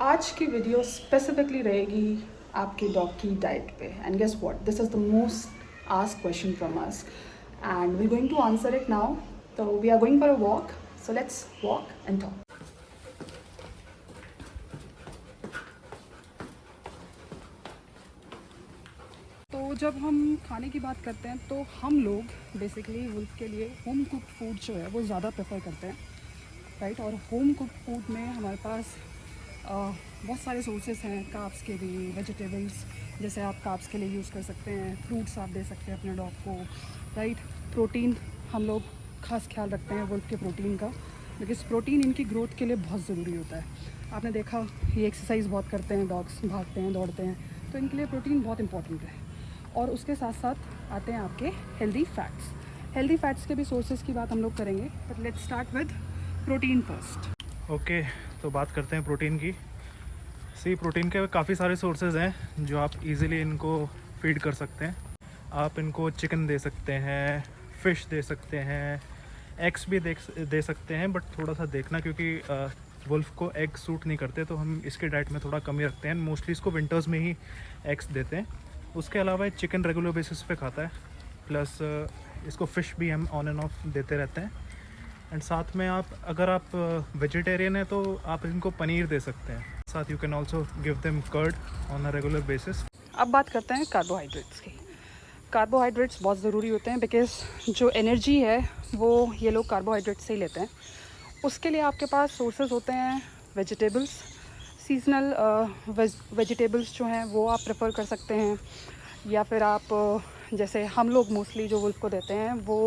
आज की video specifically रहेगी आपके डॉग की डाइट पे and guess what, this is the most asked question from us and we going to answer it now. तो we are going for a walk, so let's walk and talk. तो जब हम खाने की बात करते हैं तो हम लोग बेसिकली वुल्फ के लिए होम कुक्ड फूड जो है वो ज़्यादा प्रेफर करते हैं, राइट. और होम कुक्ड फूड में हमारे पास बहुत सारे सोर्सेस हैं कार्ब्स के भी, वेजिटेबल्स जैसे आप कार्ब्स के लिए यूज़ कर सकते हैं, फ्रूट्स आप दे सकते हैं अपने डॉग को, राइट. प्रोटीन हम लोग खास ख्याल रखते हैं वुल्फ के प्रोटीन का, बिकॉज प्रोटीन इनकी ग्रोथ के लिए बहुत ज़रूरी होता है. आपने देखा ये एक्सरसाइज बहुत करते हैं डॉग्स, भागते हैं दौड़ते हैं, तो इनके लिए प्रोटीन बहुत इंपॉर्टेंट है. और उसके साथ साथ आते हैं आपके हेल्दी फैट्स. हेल्दी फैट्स के भी सोर्सेज की बात हम लोग करेंगे, but let's start with protein first. Okay, तो बात करते हैं प्रोटीन की. प्रोटीन के काफ़ी सारे सोर्सेज हैं जो आप इजीली इनको फीड कर सकते हैं. आप इनको चिकन दे सकते हैं, फ़िश दे सकते हैं, एग्स भी दे सकते हैं, बट थोड़ा सा देखना क्योंकि वुल्फ को एग सूट नहीं करते, तो हम इसके डाइट में थोड़ा कमी रखते हैं. मोस्टली इसको विंटर्स में ही एग्स देते हैं. उसके अलावा चिकन रेगुलर बेसिस पे खाता है, प्लस इसको फ़िश भी हम ऑन एंड ऑफ देते रहते हैं. एंड साथ में अगर आप वेजिटेरियन है तो आप इनको पनीर दे सकते हैं. साथ you can also give them curd on a regular basis. अब बात करते हैं कार्बोहाइड्रेट्स की. कार्बोहाइड्रेट्स बहुत ज़रूरी होते हैं बिकॉज जो एनर्जी है वो ये लोग कार्बोहाइड्रेट से ही लेते हैं. उसके लिए आपके पास सोर्सेज होते हैं वेजिटेबल्स. सीजनल वेजिटेबल्स जो हैं वो आप प्रेफर कर सकते हैं, या फिर आप जैसे हम लोग मोस्टली जो वुल्फ को देते हैं वो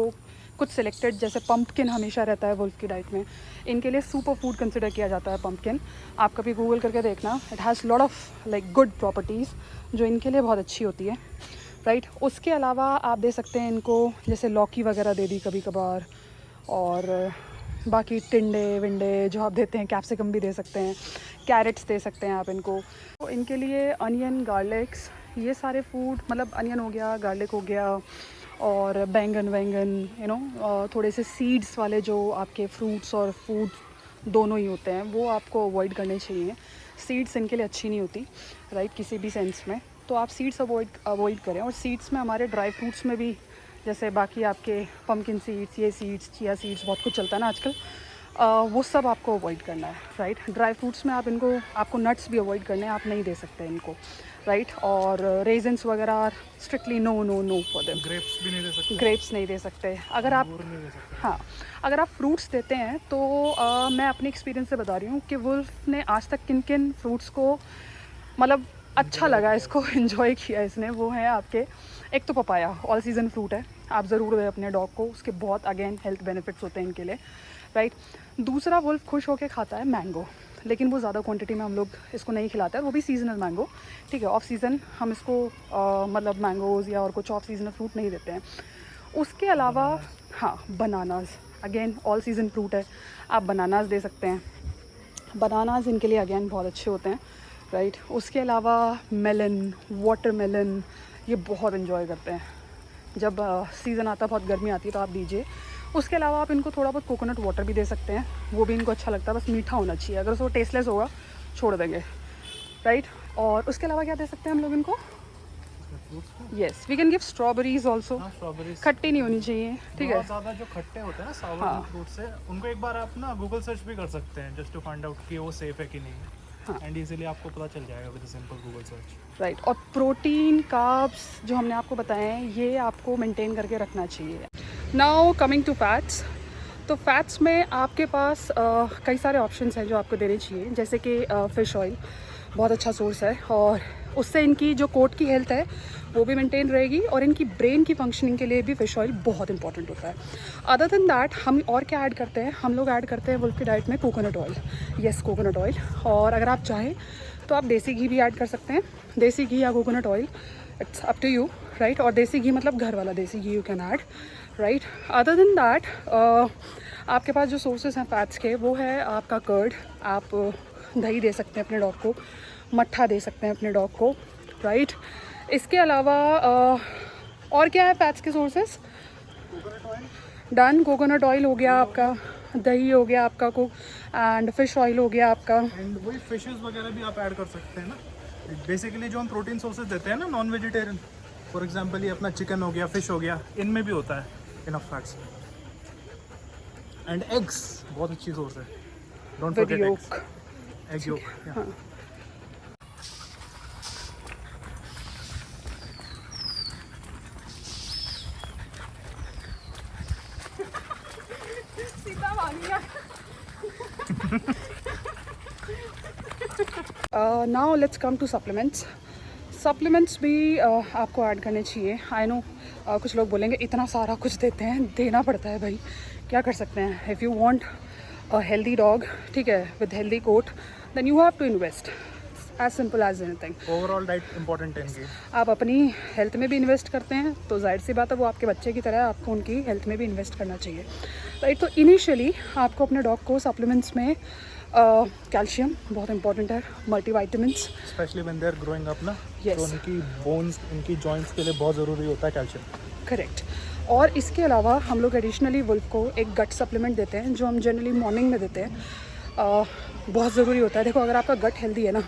कुछ सिलेक्टेड, जैसे पम्पकिन हमेशा रहता है वुल्फ की डाइट में. इनके लिए सुपर फूड कंसिडर किया जाता है पम्पकिन. आप कभी गूगल करके देखना, it has lot of like good properties जो इनके लिए बहुत अच्छी होती है, राइट. उसके अलावा आप दे सकते हैं इनको जैसे लौकी वगैरह दे दी कभी कभार, और बाकी टिंडे विंडे जो आप देते हैं, कैप्सिकम भी दे सकते हैं, कैरेट्स दे सकते हैं आप इनको. तो इनके लिए अनियन, गार्लिक्स, ये सारे फूड, मतलब अनियन हो गया, गार्लिक हो गया, और बैंगन थोड़े से सीड्स वाले जो आपके फ्रूट्स और फूड दोनों ही होते हैं वो आपको अवॉइड करने चाहिए. सीड्स इनके लिए अच्छी नहीं होती, राइट, किसी भी सेंस में. तो आप सीड्स अवॉइड करें. और सीड्स में हमारे ड्राई फ्रूट्स में भी, जैसे बाकी आपके पम्पकिन सीड्स, ये सीड्स, चिया सीड्स, बहुत कुछ चलता है ना आजकल, वो सब आपको अवॉइड करना है, राइट. ड्राई फ्रूट्स में आपको नट्स भी अवॉइड करने हैं, आप नहीं दे सकते इनको, राइट. और रेजन्स वगैरह strictly no for them. Grapes भी नहीं दे सकते. ग्रेप्स नहीं दे सकते. अगर आप हाँ, अगर आप फ्रूट्स देते हैं तो मैं अपने एक्सपीरियंस से बता रही हूँ कि वुल्फ ने आज तक किन किन फ्रूट्स को मतलब अच्छा लगा, इसको इन्जॉय किया इसने, वो है आपके, एक तो पपाया, ऑल सीज़न फ्रूट है, आप ज़रूर दें अपने डॉग को. उसके बहुत अगेन हेल्थ बेनिफिट्स होते हैं इनके लिए, राइट. दूसरा वुल्फ खुश होकर खाता है मैंगो, लेकिन वो ज़्यादा क्वांटिटी में हम लोग इसको नहीं खिलाते हैं, वो भी सीजनल मैंगो, ठीक है. ऑफ सीज़न हम इसको मतलब मैंगोज़ या और कुछ ऑफ सीजनल फ्रूट नहीं देते हैं. उसके अलावा हाँ, bananas again all season fruit है, आप बनानाज दे सकते हैं. बनानाज इनके लिए अगेन बहुत अच्छे होते हैं, राइट. उसके अलावा मेलन, वाटरमेलन, ये बहुत इन्जॉय करते हैं. जब सीज़न आता है, बहुत गर्मी आती है, तो आप दीजिए. उसके अलावा आप इनको थोड़ा बहुत कोकोनट वाटर भी दे सकते हैं, वो भी इनको अच्छा लगता है, बस मीठा होना चाहिए. अगर उसको टेस्टलेस होगा छोड़ देंगे, राइट. और उसके अलावा क्या दे सकते हैं हम लोग इनको, yes, we can give strawberries also. खट्टी नहीं होनी चाहिए, ठीक है. ज़्यादा जो खट्टे होते हैं ना सावर फ्रूट्स है, उनको एक बार आप ना गूगल सर्च भी कर सकते हैं जस्ट टू फाइंड आउट कि वो सेफ़ है कि नहीं. हाँ, एंड इजीली आपको पता चल जाएगा with simple Google search, right. और प्रोटीन, कार्ब्स जो हमने आपको बताए हैं, ये आपको मेंटेन करके रखना चाहिए. Now coming to fats. तो फैट्स में आपके पास कई सारे ऑप्शंस हैं जो आपको देने चाहिए, जैसे कि फ़िश ऑयल बहुत अच्छा सोर्स है, और उससे इनकी जो कोट की हेल्थ है वो भी मेंटेन रहेगी, और इनकी ब्रेन की फंक्शनिंग के लिए भी फ़िश ऑयल बहुत इंपॉर्टेंट होता है. अदर देन दैट हम और क्या ऐड करते हैं, हम लोग ऐड करते हैं वुल्फ की डाइट में coconut oil. Yes, coconut oil. और अगर आप चाहें तो आप देसी घी भी ऐड कर सकते हैं. देसी घी या coconut oil, it's up to you, right. और देसी घी मतलब घर वाला desi ghee you can add, right. Other than that आपके पास जो सोर्सेज हैं फैट्स के, वो है आपका कर्ड. आप दही दे सकते हैं अपने डॉग को, मट्ठा दे सकते हैं अपने डॉग को, राइट. इसके अलावा और क्या है फैट्स के सोर्सेस, डन. कोकोनट ऑयल हो गया आपका, दही हो गया आपका कुक, एंड फिश ऑयल हो गया आपका। एंड वही फिशेस वगैरह भी आप ऐड कर सकते हैं ना। बेसिकली जो हम प्रोटीन सोर्सेज देते हैं ना नॉन वेजिटेरियन, फॉर एग्जांपल ये अपना चिकन हो गया, फिश हो गया, इनमें भी होता है इनफ फैट्स। एंड एग्स बहुत अच्छी सोर्स है, don't with forget yolk. Egg yolk. हाँ। Now let's come to supplements. Supplements भी आपको ऐड करने चाहिए। आई नो कुछ लोग बोलेंगे इतना सारा कुछ देते हैं, देना पड़ता है भाई, क्या कर सकते हैं। If you want a healthy dog, ठीक है, with healthy coat, then you have to invest, as simple as anything. Overall diet important है इनकी। आप अपनी हेल्थ में भी इन्वेस्ट करते हैं तो जाहिर सी बात है वो आपके बच्चे की तरह आपको उनकी हेल्थ में भी इन्वेस्ट करना चाहिए, राइट। तो इनिशियली आपको अपने डॉग को सप्लीमेंट्स में कैल्शियम बहुत इंपॉर्टेंट है, multivitamins, specially when they are growing up ना, Yes. तो उनकी बोन्स, उनकी जॉइंट्स के लिए बहुत ज़रूरी होता है कैल्शियम। करेक्ट। और इसके अलावा हम लोग एडिशनली वुल्फ को एक गट सप्लीमेंट देते हैं जो हम जनरली मॉर्निंग में देते हैं। बहुत ज़रूरी होता है। देखो अगर आपका गट हेल्दी है ना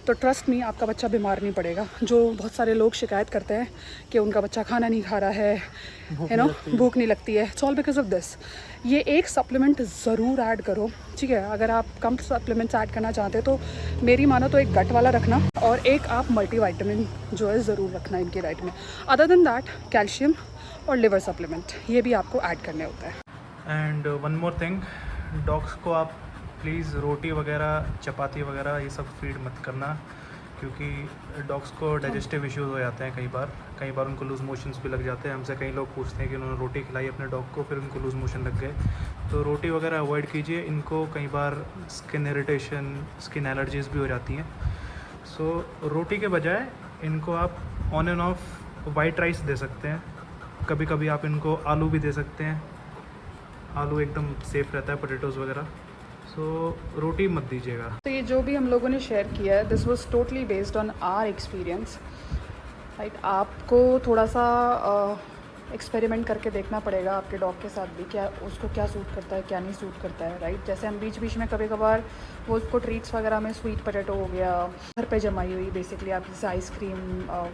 तो ट्रस्ट मी आपका बच्चा बीमार नहीं पड़ेगा। जो बहुत सारे लोग शिकायत करते हैं कि उनका बच्चा खाना नहीं खा रहा है, यू नो, भूख नहीं लगती है, it's all because of this. ये एक सप्लीमेंट ज़रूर ऐड करो, ठीक है। अगर आप कम सप्लीमेंट्स ऐड करना चाहते हो तो मेरी मानो तो एक गट वाला रखना और एक आप मल्टीविटामिन जो है ज़रूर रखना इनकी डाइट में। अदर देन दैट कैल्शियम और लिवर सप्लीमेंट ये भी आपको ऐड करने होता है। And one more thing, dogs को आप प्लीज़ रोटी वगैरह, चपाती वगैरह ये सब फीड मत करना, क्योंकि डॉग्स को डाइजेस्टिव इश्यूज हो जाते हैं। कई बार उनको लूज़ मोशंस भी लग जाते हैं। हमसे कई लोग पूछते हैं कि उन्होंने रोटी खिलाई अपने डॉग को, फिर उनको लूज़ मोशन लग गए। तो रोटी वगैरह अवॉइड कीजिए। इनको कई बार स्किन इरिटेशन, स्किन एलर्जीज भी हो जाती हैं। सो रोटी के बजाय इनको आप on and off white rice दे सकते हैं। कभी कभी आप इनको आलू भी दे सकते हैं। आलू एकदम सेफ़ रहता है, पोटैटोज़ वगैरह। सो रोटी मत दीजिएगा। तो ये जो भी हम लोगों ने शेयर किया है, this was totally based on our experience, right. आपको थोड़ा सा एक्सपेरिमेंट करके देखना पड़ेगा आपके डॉग के साथ भी, क्या उसको क्या सूट करता है, क्या नहीं सूट करता है, राइट। जैसे हम बीच बीच में कभी कभार वो उसको ट्रीट्स वगैरह में स्वीट पोटैटो हो गया, घर पे जमाई हुई बेसिकली आप जैसे आइसक्रीम,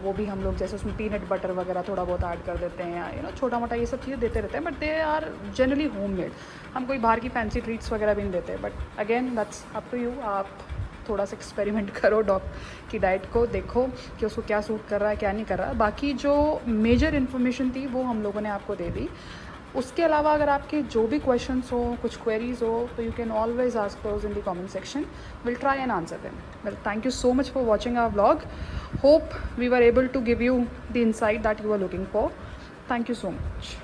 वो भी हम लोग जैसे उसमें पीनट बटर वगैरह थोड़ा बहुत ऐड कर देते हैं, यू नो, छोटा मोटा ये सब चीज़ें देते रहते हैं, but they are generally homemade. हम कोई बाहर की फैंसी ट्रीट्स वगैरह भी नहीं देते, but again that's up to you. आप थोड़ा सा एक्सपेरिमेंट करो डॉग की डाइट को, देखो कि उसको क्या सूट कर रहा है, क्या नहीं कर रहा है। बाकी जो मेजर इन्फॉर्मेशन थी वो हम लोगों ने आपको दे दी। उसके अलावा अगर आपके जो भी क्वेश्चंस हो, कुछ क्वेरीज हो, तो you can always ask those in the comment section, will try and answer them. Well, thank you so much for watching our vlog. Hope we were able to give you the insight that you are looking for. Thank you so much.